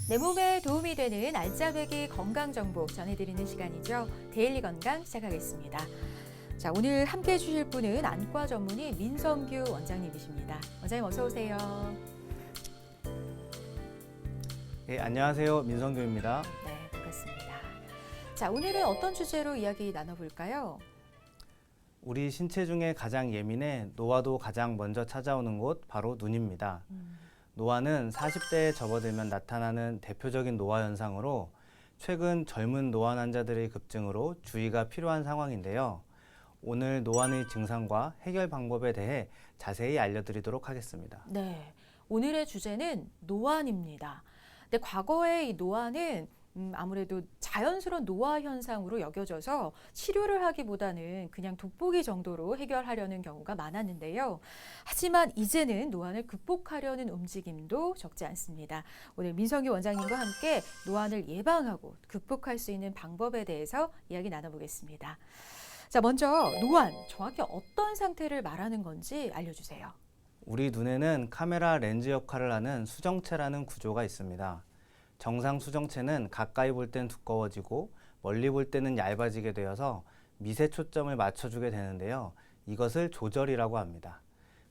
내 몸에 도움이 되는 알짜배기 건강정보 전해드리는 시간이죠. 데일리 건강 시작하겠습니다. 자, 오늘 함께해 주실 분은 안과 전문의 민성규 원장님이십니다. 원장님 어서 오세요. 네, 안녕하세요. 민성규입니다. 네, 반갑습니다. 자, 오늘은 어떤 주제로 이야기 나눠볼까요? 우리 신체 중에 가장 예민해 노화도 가장 먼저 찾아오는 곳 바로 눈입니다. 노화는 40대에 접어들면 나타나는 대표적인 노화 현상으로 최근 젊은 노안 환자들의 급증으로 주의가 필요한 상황인데요. 오늘 노안의 증상과 해결 방법에 대해 자세히 알려드리도록 하겠습니다. 네, 오늘의 주제는 노안입니다. 근데 과거에 이 노안은 아무래도 자연스러운 노화 현상으로 여겨져서 치료를 하기보다는 그냥 돋보기 정도로 해결하려는 경우가 많았는데요. 하지만 이제는 노안을 극복하려는 움직임도 적지 않습니다. 오늘 민성규 원장님과 함께 노안을 예방하고 극복할 수 있는 방법에 대해서 이야기 나눠보겠습니다. 자, 먼저 노안, 정확히 어떤 상태를 말하는 건지 알려주세요. 우리 눈에는 카메라 렌즈 역할을 하는 수정체라는 구조가 있습니다. 정상 수정체는 가까이 볼 땐 두꺼워지고 멀리 볼 때는 얇아지게 되어서 미세 초점을 맞춰주게 되는데요. 이것을 조절이라고 합니다.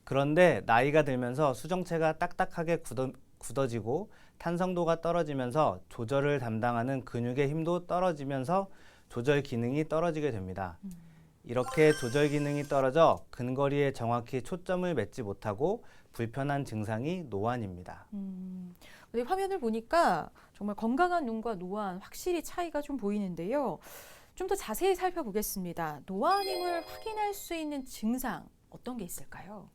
그런데 나이가 들면서 수정체가 딱딱하게 굳어지고 탄성도가 떨어지면서 조절을 담당하는 근육의 힘도 떨어지면서 조절 기능이 떨어지게 됩니다. 이렇게 조절 기능이 떨어져 근거리에 정확히 초점을 맺지 못하고 불편한 증상이 노안입니다. 근데 화면을 보니까 정말 건강한 눈과 노안 확실히 차이가 좀 보이는데요. 좀 더 자세히 살펴보겠습니다. 노안임을 확인할 수 있는 증상 어떤 게 있을까요?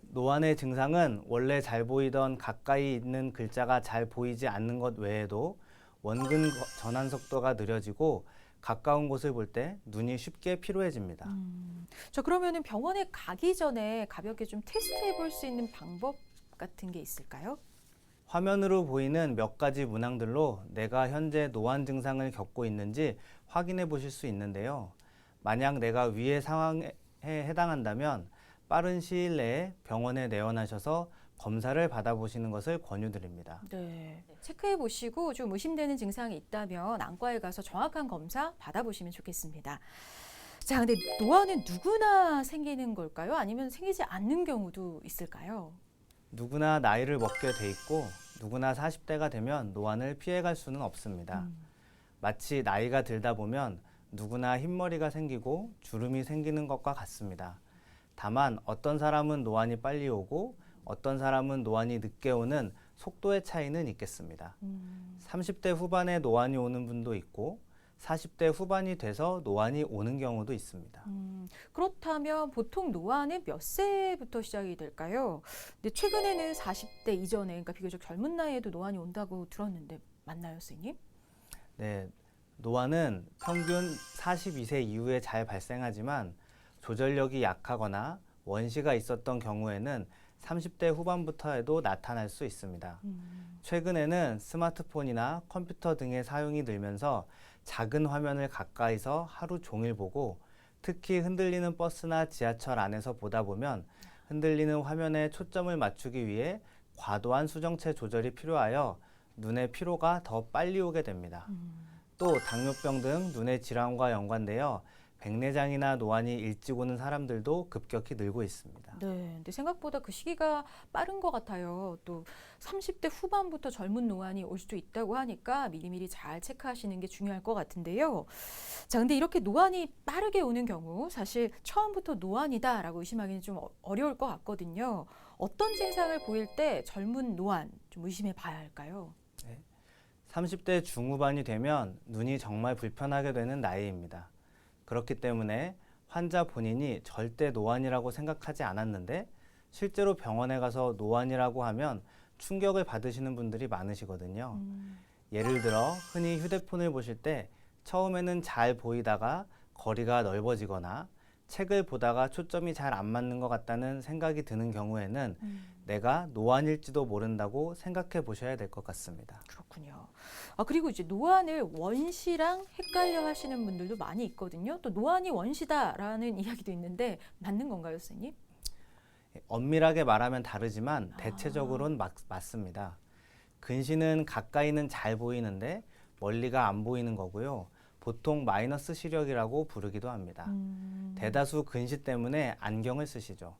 노안의 증상은 원래 잘 보이던 가까이 있는 글자가 잘 보이지 않는 것 외에도 원근 전환 속도가 느려지고 가까운 곳을 볼 때 눈이 쉽게 피로해집니다. 저 그러면은 병원에 가기 전에 가볍게 좀 테스트해 볼 수 있는 방법 같은 게 있을까요? 화면으로 보이는 몇 가지 문항들로 내가 현재 노안 증상을 겪고 있는지 확인해 보실 수 있는데요. 만약 내가 위의 상황에 해당한다면 빠른 시일 내에 병원에 내원하셔서 검사를 받아보시는 것을 권유드립니다. 네. 체크해 보시고 좀 의심되는 증상이 있다면 안과에 가서 정확한 검사 받아보시면 좋겠습니다. 자, 근데 노안은 누구나 생기는 걸까요? 아니면 생기지 않는 경우도 있을까요? 누구나 나이를 먹게 돼 있고 누구나 40대가 되면 노안을 피해갈 수는 없습니다. 마치 나이가 들다 보면 누구나 흰머리가 생기고 주름이 생기는 것과 같습니다. 다만 어떤 사람은 노안이 빨리 오고 어떤 사람은 노안이 늦게 오는 속도의 차이는 있겠습니다. 30대 후반에 노안이 오는 분도 있고 40대 후반이 돼서 노안이 오는 경우도 있습니다. 그렇다면 보통 노안은 몇 세부터 시작이 될까요? 근데 최근에는 40대 이전에, 그러니까 비교적 젊은 나이에도 노안이 온다고 들었는데 맞나요, 선생님? 네, 노안은 평균 42세 이후에 잘 발생하지만 조절력이 약하거나 원시가 있었던 경우에는 30대 후반부터에도 나타날 수 있습니다. 최근에는 스마트폰이나 컴퓨터 등의 사용이 늘면서 작은 화면을 가까이서 하루 종일 보고 특히 흔들리는 버스나 지하철 안에서 보다 보면 흔들리는 화면에 초점을 맞추기 위해 과도한 수정체 조절이 필요하여 눈의 피로가 더 빨리 오게 됩니다. 또 당뇨병 등 눈의 질환과 연관되어 백내장이나 노안이 일찍 오는 사람들도 급격히 늘고 있습니다. 네, 근데 생각보다 그 시기가 빠른 것 같아요. 또 30대 후반부터 젊은 노안이 올 수도 있다고 하니까 미리미리 잘 체크하시는 게 중요할 것 같은데요. 자, 근데 이렇게 노안이 빠르게 오는 경우 사실 처음부터 노안이다라고 의심하기는 좀 어려울 것 같거든요. 어떤 증상을 보일 때 젊은 노안 좀 의심해 봐야 할까요? 30대 중후반이 되면 눈이 정말 불편하게 되는 나이입니다. 그렇기 때문에 환자 본인이 절대 노안이라고 생각하지 않았는데 실제로 병원에 가서 노안이라고 하면 충격을 받으시는 분들이 많으시거든요. 예를 들어 흔히 휴대폰을 보실 때 처음에는 잘 보이다가 거리가 넓어지거나 책을 보다가 초점이 잘 안 맞는 것 같다는 생각이 드는 경우에는 내가 노안일지도 모른다고 생각해 보셔야 될 것 같습니다. 그렇군요. 그리고 이제 노안을 원시랑 헷갈려 하시는 분들도 많이 있거든요. 또 노안이 원시다라는 이야기도 있는데 맞는 건가요, 선생님? 엄밀하게 말하면 다르지만 대체적으로는 맞습니다. 근시는 가까이는 잘 보이는데 멀리가 안 보이는 거고요. 보통 마이너스 시력이라고 부르기도 합니다. 대다수 근시 때문에 안경을 쓰시죠.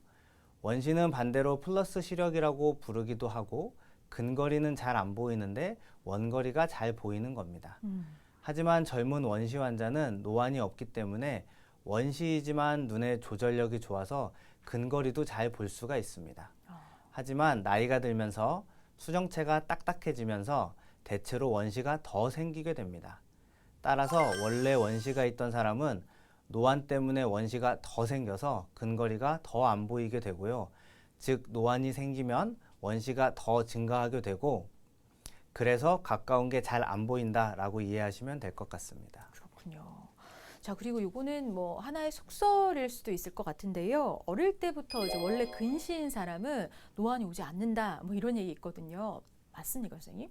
원시는 반대로 플러스 시력이라고 부르기도 하고 근거리는 잘 안 보이는데 원거리가 잘 보이는 겁니다. 하지만 젊은 원시 환자는 노안이 없기 때문에 원시이지만 눈의 조절력이 좋아서 근거리도 잘 볼 수가 있습니다. 하지만 나이가 들면서 수정체가 딱딱해지면서 대체로 원시가 더 생기게 됩니다. 따라서 원래 원시가 있던 사람은 노안 때문에 원시가 더 생겨서 근거리가 더 안 보이게 되고요. 즉 노안이 생기면 원시가 더 증가하게 되고 그래서 가까운 게 잘 안 보인다라고 이해하시면 될 것 같습니다. 그렇군요. 자, 그리고 요거는 뭐 하나의 속설일 수도 있을 것 같은데요. 어릴 때부터 이제 원래 근시인 사람은 노안이 오지 않는다, 뭐 이런 얘기 있거든요. 맞습니까, 선생님?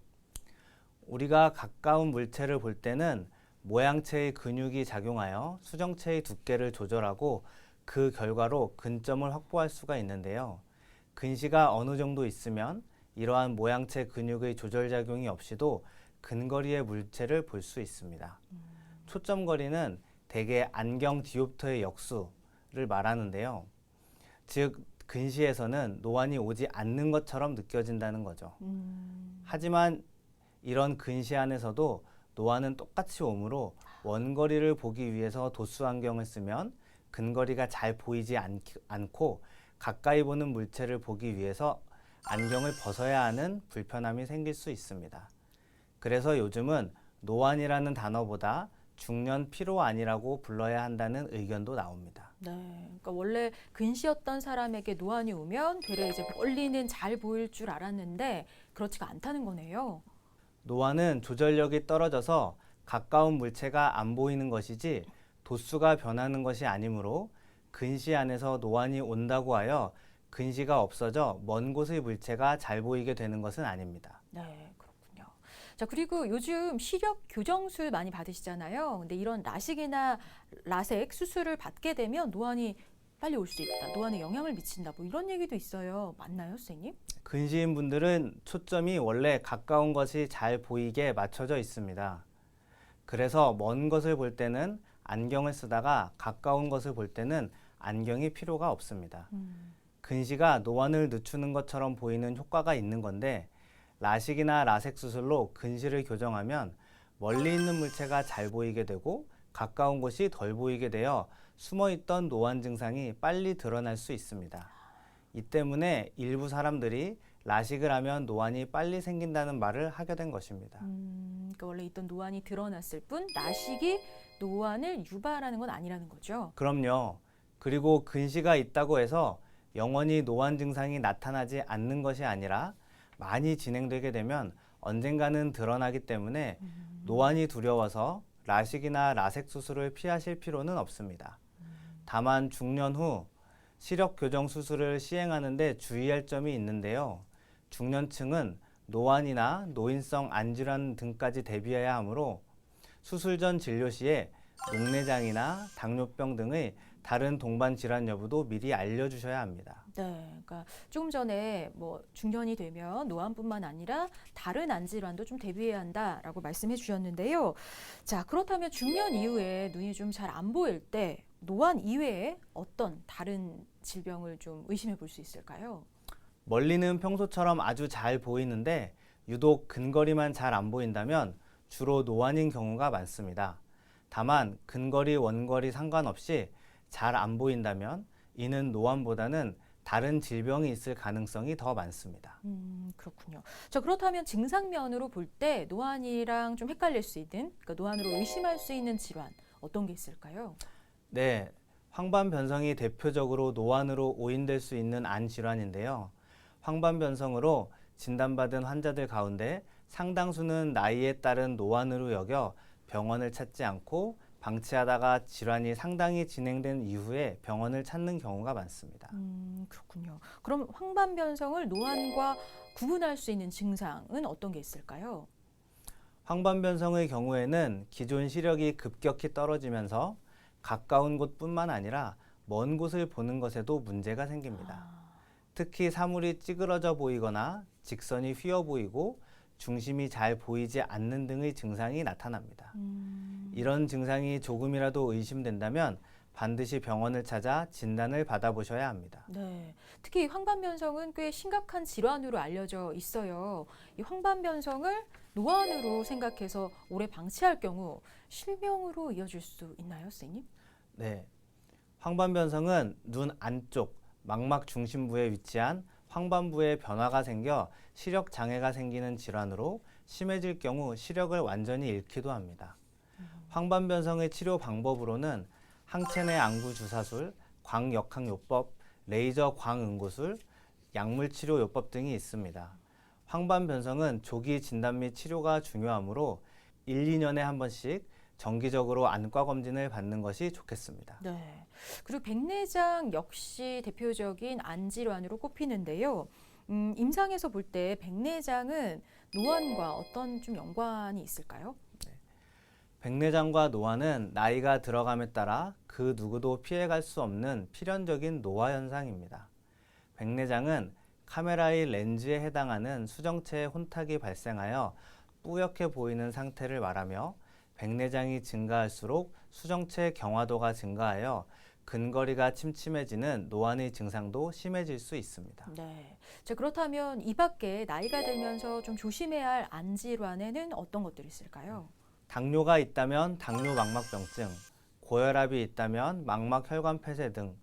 우리가 가까운 물체를 볼 때는 모양체의 근육이 작용하여 수정체의 두께를 조절하고 그 결과로 근점을 확보할 수가 있는데요. 근시가 어느 정도 있으면 이러한 모양체 근육의 조절작용이 없이도 근거리의 물체를 볼 수 있습니다. 초점거리는 대개 안경 디옵터의 역수를 말하는데요. 즉 근시에서는 노안이 오지 않는 것처럼 느껴진다는 거죠. 하지만 이런 근시 안에서도 노안은 똑같이 오므로 원거리를 보기 위해서 도수 안경을 쓰면 근거리가 잘 보이지 않고 가까이 보는 물체를 보기 위해서 안경을 벗어야 하는 불편함이 생길 수 있습니다. 그래서 요즘은 노안이라는 단어보다 중년 피로안이라고 불러야 한다는 의견도 나옵니다. 네, 그러니까 원래 근시였던 사람에게 노안이 오면 되레 이제 멀리는 잘 보일 줄 알았는데 그렇지가 않다는 거네요. 노안은 조절력이 떨어져서 가까운 물체가 안 보이는 것이지 도수가 변하는 것이 아니므로 근시 안에서 노안이 온다고 하여 근시가 없어져 먼 곳의 물체가 잘 보이게 되는 것은 아닙니다. 네, 그렇군요. 자, 그리고 요즘 시력 교정술 많이 받으시잖아요. 근데 이런 라식이나 라섹 수술을 받게 되면 노안이 빨리 올 수 있다, 노안에 영향을 미친다, 뭐 이런 얘기도 있어요. 맞나요, 선생님? 근시인 분들은 초점이 원래 가까운 것이 잘 보이게 맞춰져 있습니다. 그래서 먼 것을 볼 때는 안경을 쓰다가 가까운 것을 볼 때는 안경이 필요가 없습니다. 근시가 노안을 늦추는 것처럼 보이는 효과가 있는 건데 라식이나 라섹 수술로 근시를 교정하면 멀리 있는 물체가 잘 보이게 되고 가까운 곳이 덜 보이게 되어 숨어있던 노안 증상이 빨리 드러날 수 있습니다. 이 때문에 일부 사람들이 라식을 하면 노안이 빨리 생긴다는 말을 하게 된 것입니다. 그러니까 원래 있던 노안이 드러났을 뿐 라식이 노안을 유발하는 건 아니라는 거죠. 그럼요. 그리고 근시가 있다고 해서 영원히 노안 증상이 나타나지 않는 것이 아니라 많이 진행되게 되면 언젠가는 드러나기 때문에 노안이 두려워서 라식이나 라섹 수술을 피하실 필요는 없습니다. 다만 중년 후 시력 교정 수술을 시행하는데 주의할 점이 있는데요. 중년층은 노안이나 노인성 안질환 등까지 대비해야 하므로 수술 전 진료 시에 녹내장이나 당뇨병 등의 다른 동반 질환 여부도 미리 알려주셔야 합니다. 네, 그러니까 조금 전에 뭐 중년이 되면 노안뿐만 아니라 다른 안질환도 좀 대비해야 한다라고 말씀해 주셨는데요. 자, 그렇다면 중년 이후에 눈이 좀 잘 안 보일 때 노안 이외에 어떤 다른 질병을 좀 의심해 볼 수 있을까요? 멀리는 평소처럼 아주 잘 보이는데 유독 근거리만 잘 안 보인다면 주로 노안인 경우가 많습니다. 다만 근거리, 원거리 상관없이 잘 안 보인다면 이는 노안보다는 다른 질병이 있을 가능성이 더 많습니다. 그렇군요. 자, 그렇다면 증상면으로 볼 때 노안이랑 좀 헷갈릴 수 있는, 그러니까 노안으로 의심할 수 있는 질환 어떤 게 있을까요? 네, 황반변성이 대표적으로 노안으로 오인될 수 있는 안 질환인데요. 황반변성으로 진단받은 환자들 가운데 상당수는 나이에 따른 노안으로 여겨 병원을 찾지 않고 방치하다가 질환이 상당히 진행된 이후에 병원을 찾는 경우가 많습니다. 그렇군요. 그럼 황반변성을 노안과 구분할 수 있는 증상은 어떤 게 있을까요? 황반변성의 경우에는 기존 시력이 급격히 떨어지면서 가까운 곳뿐만 아니라 먼 곳을 보는 것에도 문제가 생깁니다. 특히 사물이 찌그러져 보이거나 직선이 휘어 보이고 중심이 잘 보이지 않는 등의 증상이 나타납니다. 이런 증상이 조금이라도 의심된다면 반드시 병원을 찾아 진단을 받아보셔야 합니다. 네, 특히 이 황반변성은 꽤 심각한 질환으로 알려져 있어요. 이 황반변성을 노안으로 생각해서 오래 방치할 경우 실명으로 이어질 수 있나요, 선생님? 네, 황반변성은 눈 안쪽 망막 중심부에 위치한 황반부에 변화가 생겨 시력 장애가 생기는 질환으로 심해질 경우 시력을 완전히 잃기도 합니다. 황반변성의 치료 방법으로는 항체 내 안구 주사술, 광역학요법, 레이저 광응고술, 약물 치료 요법 등이 있습니다. 황반변성은 조기 진단 및 치료가 중요하므로 1, 2년에 한 번씩 정기적으로 안과 검진을 받는 것이 좋겠습니다. 네. 그리고 백내장 역시 대표적인 안 질환으로 꼽히는데요. 임상에서 볼 때 백내장은 노안과 어떤 좀 연관이 있을까요? 백내장과 노안은 나이가 들어감에 따라 그 누구도 피해갈 수 없는 필연적인 노화 현상입니다. 백내장은 카메라의 렌즈에 해당하는 수정체의 혼탁이 발생하여 뿌옇게 보이는 상태를 말하며 백내장이 증가할수록 수정체의 경화도가 증가하여 근거리가 침침해지는 노안의 증상도 심해질 수 있습니다. 네. 자, 그렇다면 이 밖에 나이가 들면서 좀 조심해야 할 안 질환에는 어떤 것들이 있을까요? 당뇨가 있다면 당뇨 망막병증, 고혈압이 있다면 망막 혈관 폐쇄 등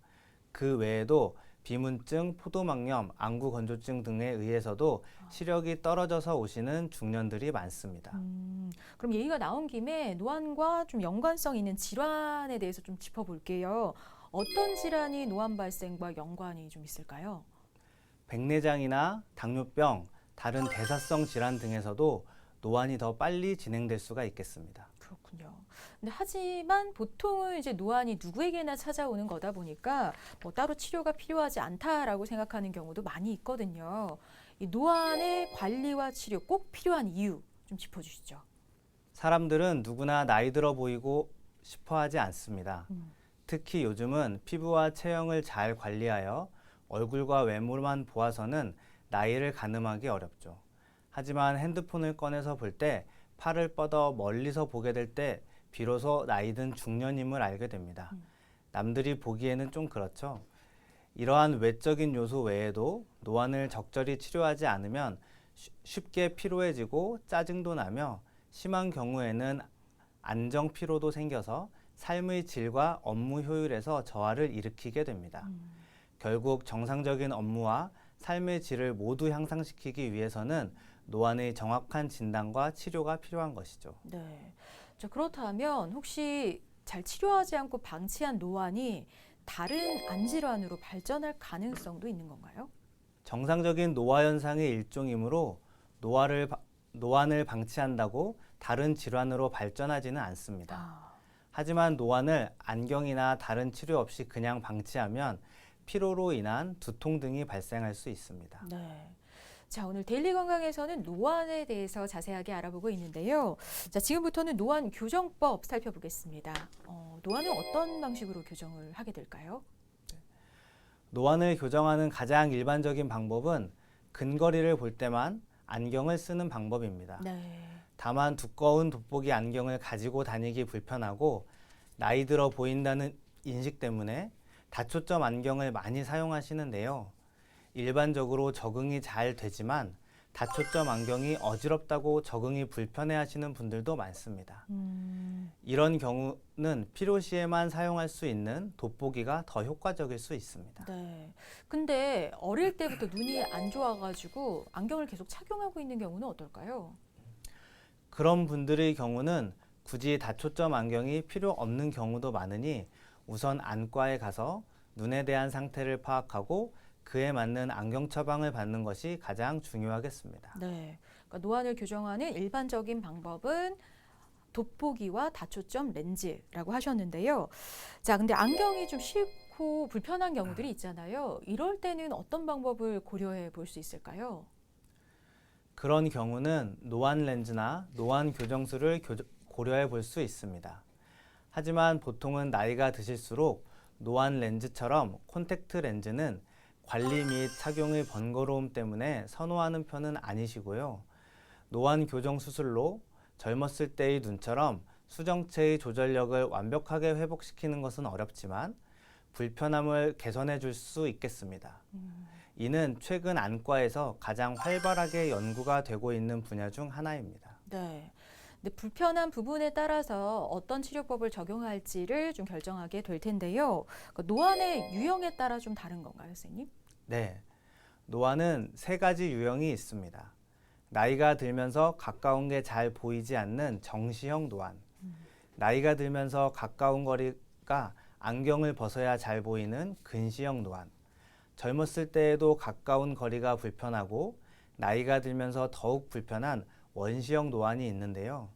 그 외에도 비문증, 포도막염, 안구건조증 등에 의해서도 시력이 떨어져서 오시는 중년들이 많습니다. 그럼 얘기가 나온 김에 노안과 좀 연관성 있는 질환에 대해서 좀 짚어볼게요. 어떤 질환이 노안 발생과 연관이 좀 있을까요? 백내장이나 당뇨병, 다른 대사성 질환 등에서도 노안이 더 빨리 진행될 수가 있겠습니다. 그렇군요. 근데 하지만 보통은 이제 노안이 누구에게나 찾아오는 거다 보니까 뭐 따로 치료가 필요하지 않다라고 생각하는 경우도 많이 있거든요. 이 노안의 관리와 치료 꼭 필요한 이유 좀 짚어주시죠. 사람들은 누구나 나이 들어 보이고 싶어 하지 않습니다. 특히 요즘은 피부와 체형을 잘 관리하여 얼굴과 외모만 보아서는 나이를 가늠하기 어렵죠. 하지만 핸드폰을 꺼내서 볼 때 팔을 뻗어 멀리서 보게 될 때 비로소 나이든 중년임을 알게 됩니다. 남들이 보기에는 좀 그렇죠. 이러한 외적인 요소 외에도 노안을 적절히 치료하지 않으면 쉽게 피로해지고 짜증도 나며 심한 경우에는 안정 피로도 생겨서 삶의 질과 업무 효율에서 저하를 일으키게 됩니다. 결국 정상적인 업무와 삶의 질을 모두 향상시키기 위해서는 노안의 정확한 진단과 치료가 필요한 것이죠. 네. 자, 그렇다면 혹시 잘 치료하지 않고 방치한 노안이 다른 안 질환으로 발전할 가능성도 있는 건가요? 정상적인 노화 현상의 일종이므로 노안을 방치한다고 다른 질환으로 발전하지는 않습니다. 하지만 노안을 안경이나 다른 치료 없이 그냥 방치하면 피로로 인한 두통 등이 발생할 수 있습니다. 네. 자, 오늘 데일리 건강에서는 노안에 대해서 자세하게 알아보고 있는데요. 자, 지금부터는 노안 교정법 살펴보겠습니다. 노안은 어떤 방식으로 교정을 하게 될까요? 노안을 교정하는 가장 일반적인 방법은 근거리를 볼 때만 안경을 쓰는 방법입니다. 네. 다만 두꺼운 돋보기 안경을 가지고 다니기 불편하고 나이 들어 보인다는 인식 때문에 다초점 안경을 많이 사용하시는데요. 일반적으로 적응이 잘 되지만 다초점 안경이 어지럽다고 적응이 불편해 하시는 분들도 많습니다. 이런 경우는 피로 시에만 사용할 수 있는 돋보기가 더 효과적일 수 있습니다. 네. 근데 어릴 때부터 눈이 안 좋아가지고 안경을 계속 착용하고 있는 경우는 어떨까요? 그런 분들의 경우는 굳이 다초점 안경이 필요 없는 경우도 많으니 우선 안과에 가서 눈에 대한 상태를 파악하고 그에 맞는 안경 처방을 받는 것이 가장 중요하겠습니다. 네. 그러니까 노안을 교정하는 일반적인 방법은 돋보기와 다초점 렌즈라고 하셨는데요. 자, 근데 안경이 좀 싫고 불편한 경우들이 있잖아요. 이럴 때는 어떤 방법을 고려해 볼 수 있을까요? 그런 경우는 노안 렌즈나 노안 교정술을 고려해 볼 수 있습니다. 하지만 보통은 나이가 드실수록 노안 렌즈처럼 콘택트 렌즈는 관리 및 착용의 번거로움 때문에 선호하는 편은 아니시고요. 노안 교정 수술로 젊었을 때의 눈처럼 수정체의 조절력을 완벽하게 회복시키는 것은 어렵지만 불편함을 개선해 줄 수 있겠습니다. 이는 최근 안과에서 가장 활발하게 연구가 되고 있는 분야 중 하나입니다. 네. 근데 불편한 부분에 따라서 어떤 치료법을 적용할지를 좀 결정하게 될 텐데요. 노안의 유형에 따라 좀 다른 건가요, 선생님? 네. 노안은 세 가지 유형이 있습니다. 나이가 들면서 가까운 게 잘 보이지 않는 정시형 노안, 나이가 들면서 가까운 거리가 안경을 벗어야 잘 보이는 근시형 노안, 젊었을 때에도 가까운 거리가 불편하고 나이가 들면서 더욱 불편한 원시형 노안이 있는데요.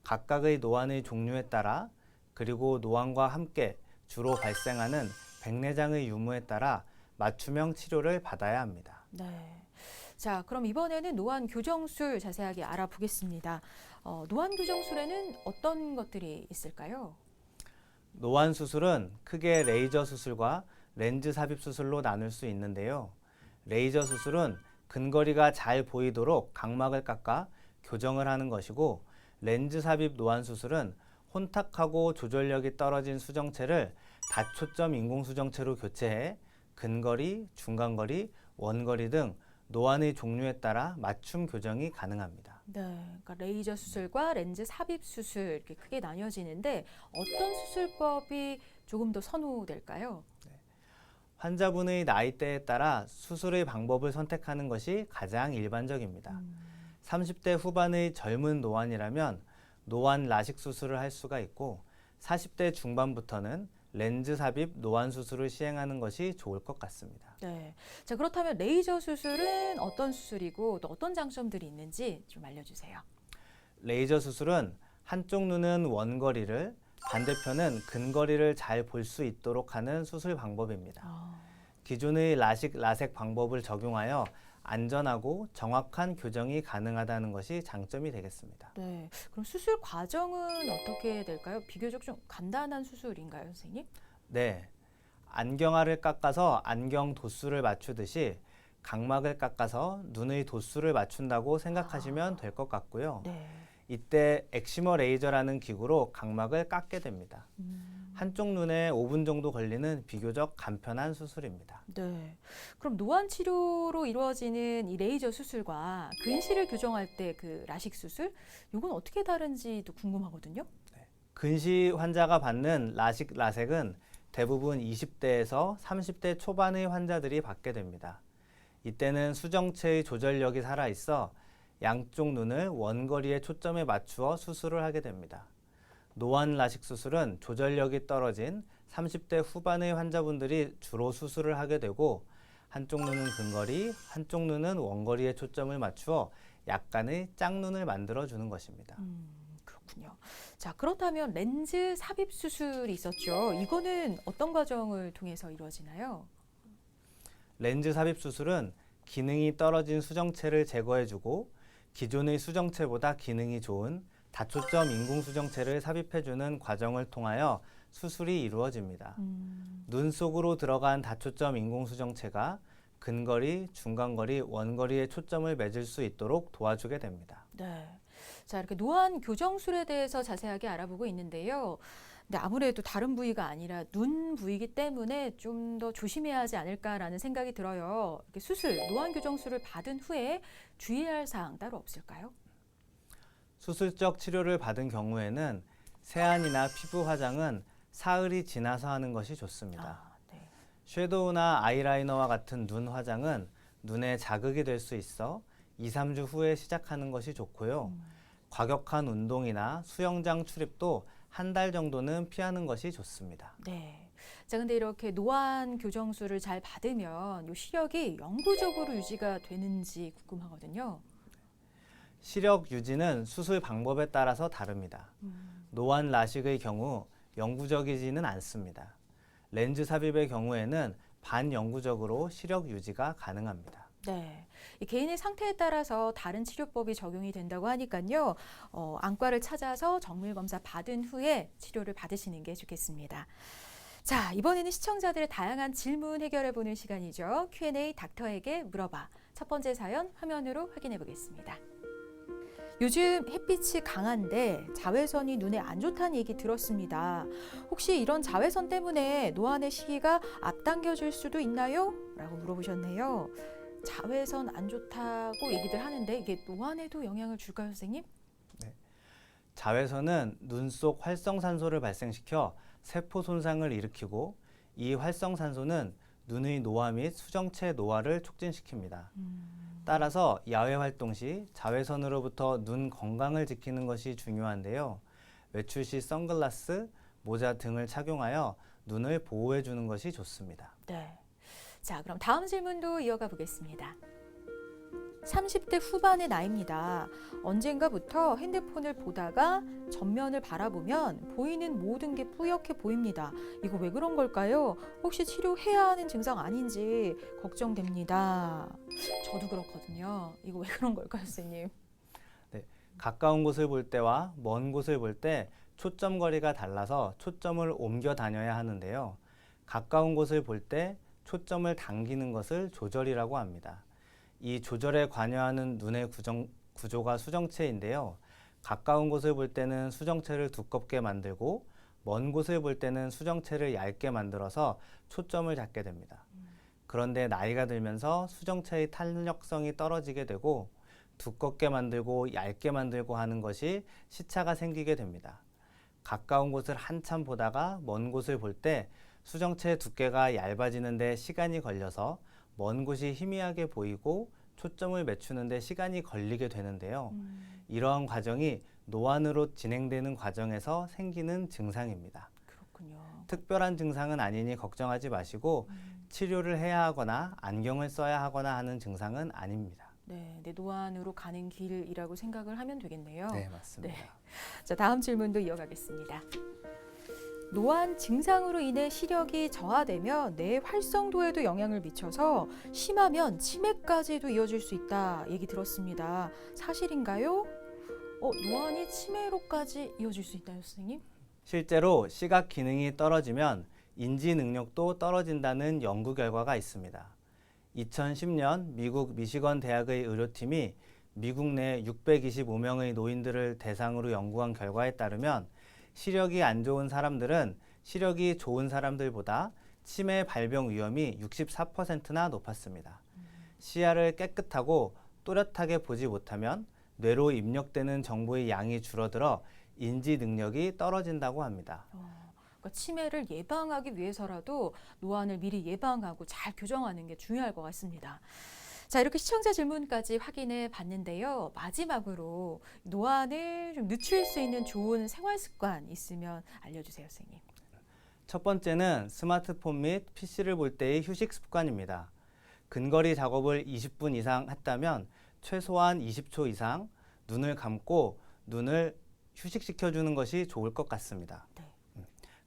각각의 노안의 종류에 따라 그리고 노안과 함께 주로 발생하는 백내장의 유무에 따라 맞춤형 치료를 받아야 합니다. 네. 자, 그럼 이번에는 노안 교정술 자세하게 알아보겠습니다. 노안 교정술에는 어떤 것들이 있을까요? 노안 수술은 크게 레이저 수술과 렌즈 삽입 수술로 나눌 수 있는데요. 레이저 수술은 근거리가 잘 보이도록 각막을 깎아 교정을 하는 것이고, 렌즈 삽입 노안 수술은 혼탁하고 조절력이 떨어진 수정체를 다초점 인공수정체로 교체해 근거리, 중간거리, 원거리 등 노안의 종류에 따라 맞춤 교정이 가능합니다. 네, 그러니까 레이저 수술과 렌즈 삽입 수술 이렇게 크게 나뉘어지는데 어떤 수술법이 조금 더 선호될까요? 환자분의 나이대에 따라 수술의 방법을 선택하는 것이 가장 일반적입니다. 30대 후반의 젊은 노안이라면 노안 라식 수술을 할 수가 있고, 40대 중반부터는 렌즈 삽입 노안 수술을 시행하는 것이 좋을 것 같습니다. 네. 자, 그렇다면 레이저 수술은 어떤 수술이고 또 어떤 장점들이 있는지 좀 알려주세요. 레이저 수술은 한쪽 눈은 원거리를, 반대편은 근거리를 잘 볼 수 있도록 하는 수술 방법입니다. 기존의 라식, 라섹 방법을 적용하여 안전하고 정확한 교정이 가능하다는 것이 장점이 되겠습니다. 네. 그럼 수술 과정은 어떻게 될까요? 비교적 좀 간단한 수술인가요, 선생님? 네. 안경알을 깎아서 안경 도수를 맞추듯이 각막을 깎아서 눈의 도수를 맞춘다고 생각하시면 될 것 같고요. 네. 이때 엑시머 레이저라는 기구로 각막을 깎게 됩니다. 한쪽 눈에 5분 정도 걸리는 비교적 간편한 수술입니다. 네. 그럼 노안 치료로 이루어지는 이 레이저 수술과 근시를 교정할 때 그 라식 수술, 이건 어떻게 다른지도 궁금하거든요. 근시 환자가 받는 라식, 라섹은 대부분 20대에서 30대 초반의 환자들이 받게 됩니다. 이때는 수정체의 조절력이 살아있어 양쪽 눈을 원거리에 초점에 맞추어 수술을 하게 됩니다. 노안 라식 수술은 조절력이 떨어진 30대 후반의 환자분들이 주로 수술을 하게 되고, 한쪽 눈은 근거리, 한쪽 눈은 원거리에 초점을 맞추어 약간의 짝눈을 만들어주는 것입니다. 그렇군요. 자, 그렇다면 렌즈 삽입 수술이 있었죠. 이거는 어떤 과정을 통해서 이루어지나요? 렌즈 삽입 수술은 기능이 떨어진 수정체를 제거해주고 기존의 수정체보다 기능이 좋은 다초점 인공수정체를 삽입해주는 과정을 통하여 수술이 이루어집니다. 눈 속으로 들어간 다초점 인공수정체가 근거리, 중간거리, 원거리에 초점을 맺을 수 있도록 도와주게 됩니다. 네. 자, 이렇게 노안 교정술에 대해서 자세하게 알아보고 있는데요. 근데 아무래도 다른 부위가 아니라 눈 부위이기 때문에 좀 더 조심해야 하지 않을까라는 생각이 들어요. 이렇게 수술, 노안 교정술을 받은 후에 주의해야 할 사항 따로 없을까요? 수술적 치료를 받은 경우에는 세안이나 피부 화장은 사흘이 지나서 하는 것이 좋습니다. 네. 섀도우나 아이라이너와 같은 눈 화장은 눈에 자극이 될 수 있어 2, 3주 후에 시작하는 것이 좋고요. 과격한 운동이나 수영장 출입도 한 달 정도는 피하는 것이 좋습니다. 네. 자, 근데 이렇게 노안 교정술을 잘 받으면 요 시력이 영구적으로 유지가 되는지 궁금하거든요. 시력 유지는 수술 방법에 따라서 다릅니다. 노안 라식의 경우 영구적이지는 않습니다. 렌즈 삽입의 경우에는 반영구적으로 시력 유지가 가능합니다. 네. 이 개인의 상태에 따라서 다른 치료법이 적용이 된다고 하니까요. 안과를 찾아서 정밀 검사 받은 후에 치료를 받으시는 게 좋겠습니다. 자, 이번에는 시청자들의 다양한 질문 해결해 보는 시간이죠. Q&A 닥터에게 물어봐. 첫 번째 사연 화면으로 확인해 보겠습니다. 요즘 햇빛이 강한데 자외선이 눈에 안 좋다는 얘기 들었습니다. 혹시 이런 자외선 때문에 노안의 시기가 앞당겨질 수도 있나요? 라고 물어보셨네요. 자외선 안 좋다고 얘기들 하는데 이게 노안에도 영향을 줄까요, 선생님? 자외선은 눈 속 활성산소를 발생시켜 세포 손상을 일으키고 이 활성산소는 눈의 노화 및 수정체 노화를 촉진시킵니다. 따라서 야외 활동 시 자외선으로부터 눈 건강을 지키는 것이 중요한데요. 외출 시 선글라스, 모자 등을 착용하여 눈을 보호해 주는 것이 좋습니다. 네. 자, 그럼 다음 질문도 이어가 보겠습니다. 30대 후반의 나이입니다. 언젠가부터 핸드폰을 보다가 전면을 바라보면 보이는 모든 게 뿌옇게 보입니다. 이거 왜 그런 걸까요? 혹시 치료해야 하는 증상 아닌지 걱정됩니다. 저도 그렇거든요. 이거 왜 그런 걸까요, 선생님? 가까운 곳을 볼 때와 먼 곳을 볼 때 초점 거리가 달라서 초점을 옮겨 다녀야 하는데요. 가까운 곳을 볼 때 초점을 당기는 것을 조절이라고 합니다. 이 조절에 관여하는 눈의 구조가 수정체인데요. 가까운 곳을 볼 때는 수정체를 두껍게 만들고 먼 곳을 볼 때는 수정체를 얇게 만들어서 초점을 잡게 됩니다. 그런데 나이가 들면서 수정체의 탄력성이 떨어지게 되고 두껍게 만들고 얇게 만들고 하는 것이 시차가 생기게 됩니다. 가까운 곳을 한참 보다가 먼 곳을 볼 때 수정체의 두께가 얇아지는 데 시간이 걸려서 먼 곳이 희미하게 보이고 초점을 맞추는 데 시간이 걸리게 되는데요. 이러한 과정이 노안으로 진행되는 과정에서 생기는 증상입니다. 그렇군요. 특별한 증상은 아니니 걱정하지 마시고 치료를 해야 하거나 안경을 써야 하거나 하는 증상은 아닙니다. 네, 노안으로 가는 길이라고 생각을 하면 되겠네요. 네, 맞습니다. 네. 자, 다음 질문도 이어가겠습니다. 노안 증상으로 인해 시력이 저하되면 뇌 활성도에도 영향을 미쳐서 심하면 치매까지도 이어질 수 있다 얘기 들었습니다. 사실인가요? 노안이 치매로까지 이어질 수 있나요, 선생님? 실제로 시각 기능이 떨어지면 인지 능력도 떨어진다는 연구 결과가 있습니다. 2010년 미국 미시건 대학의 의료팀이 미국 내 625명의 노인들을 대상으로 연구한 결과에 따르면 시력이 안 좋은 사람들은 시력이 좋은 사람들보다 치매 발병 위험이 64%나 높았습니다. 시야를 깨끗하고 또렷하게 보지 못하면 뇌로 입력되는 정보의 양이 줄어들어 인지 능력이 떨어진다고 합니다. 그러니까 치매를 예방하기 위해서라도 노안을 미리 예방하고 잘 교정하는 게 중요할 것 같습니다. 자, 이렇게 시청자 질문까지 확인해 봤는데요. 마지막으로 노안을 좀 늦출 수 있는 좋은 생활 습관 있으면 알려주세요, 선생님. 첫 번째는 스마트폰 및 PC를 볼 때의 휴식 습관입니다. 근거리 작업을 20분 이상 했다면 최소한 20초 이상 눈을 감고 눈을 휴식시켜주는 것이 좋을 것 같습니다. 네.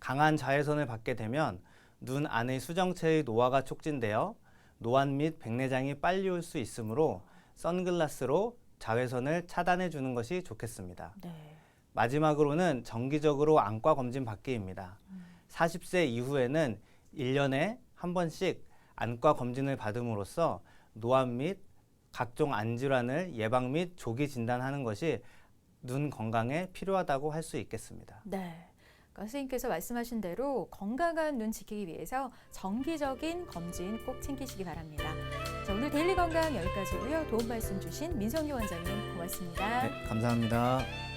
강한 자외선을 받게 되면 눈 안의 수정체의 노화가 촉진되어 노안 및 백내장이 빨리 올 수 있으므로 선글라스로 자외선을 차단해 주는 것이 좋겠습니다. 네. 마지막으로는 정기적으로 안과 검진 받기입니다. 40세 이후에는 1년에 한 번씩 안과 검진을 받음으로써 노안 및 각종 안질환을 예방 및 조기 진단하는 것이 눈 건강에 필요하다고 할 수 있겠습니다. 네. 그러니까 선생님께서 말씀하신 대로 건강한 눈 지키기 위해서 정기적인 검진 꼭 챙기시기 바랍니다. 자, 오늘 데일리 건강 여기까지고요. 도움 말씀 주신 민성규 원장님 고맙습니다. 네, 감사합니다.